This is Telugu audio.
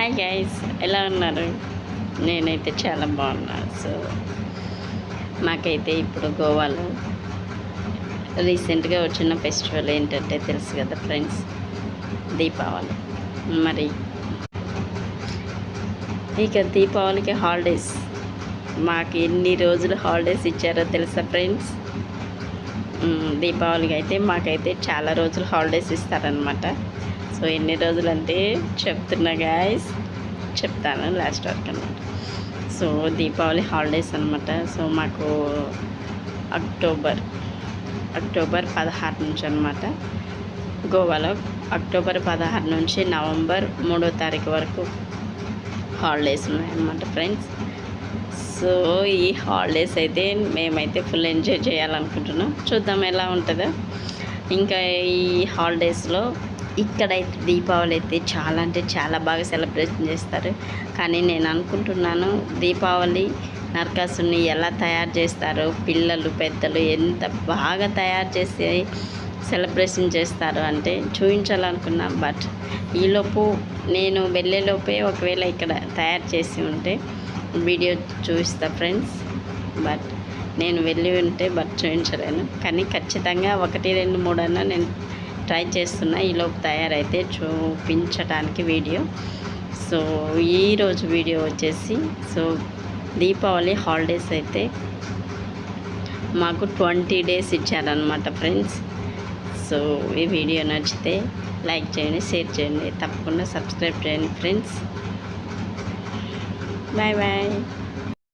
హాయ్ గైస్, ఎలా ఉన్నారు? నేనైతే చాలా బాగున్నాను. సో నాకైతే ఇప్పుడు గోవాలో రీసెంట్గా వచ్చిన ఫెస్టివల్ ఏంటంటే తెలుసు కదా ఫ్రెండ్స్, దీపావళి. మరి ఇక దీపావళికి హాలిడేస్ మాకు ఎన్ని రోజులు హాలిడేస్ ఇచ్చారో తెలుసా ఫ్రెండ్స్? దీపావళికి అయితే మాకైతే చాలా రోజులు హాలిడేస్ ఇస్తారనమాట. సో ఎన్ని రోజులు అంటే చెప్తున్నా గాయస్, చెప్తాను లాస్ట్ వరకు అనమాట. సో దీపావళి హాలిడేస్ అనమాట. సో మాకు అక్టోబర్ 16 నుంచి అనమాట. గోవాలో అక్టోబర్ 16 నుంచి నవంబర్ 3వ తారీఖు వరకు హాలిడేస్ ఉన్నాయన్నమాట ఫ్రెండ్స్. సో ఈ హాలిడేస్ అయితే మేమైతే ఫుల్ ఎంజాయ్ చేయాలనుకుంటున్నాం. చూద్దాం ఎలా ఉంటుందో. ఇంకా ఈ హాలిడేస్లో ఇక్కడైతే దీపావళి అయితే చాలా అంటే చాలా బాగా సెలబ్రేషన్ చేస్తారు. కానీ నేను అనుకుంటున్నాను, దీపావళి నరకాసుని ఎలా తయారు చేస్తారో, పిల్లలు పెద్దలు ఎంత బాగా తయారు చేసి సెలబ్రేషన్ చేస్తారు అంటే చూపించాలనుకున్నా. బట్ ఈలోపు నేను వెళ్ళేలోపే ఒకవేళ ఇక్కడ తయారు చేసి ఉంటే వీడియో చూపిస్తా ఫ్రెండ్స్. బట్ నేను వెళ్ళి ఉంటే చూపించలేను. కానీ ఖచ్చితంగా 1, 2, 3 అన్నా నేను ట్రై చేస్తున్నా ఈలోపు తయారైతే చూపించడానికి వీడియో. సో ఈరోజు వీడియో వచ్చేసి, సో దీపావళి హాలిడేస్ అయితే మాకు 20 డేస్ ఇచ్చారనమాట ఫ్రెండ్స్. సో ఈ వీడియో నచ్చితే లైక్ చేయండి, షేర్ చేయండి, తప్పకుండా సబ్స్క్రైబ్ చేయండి ఫ్రెండ్స్. Bye bye.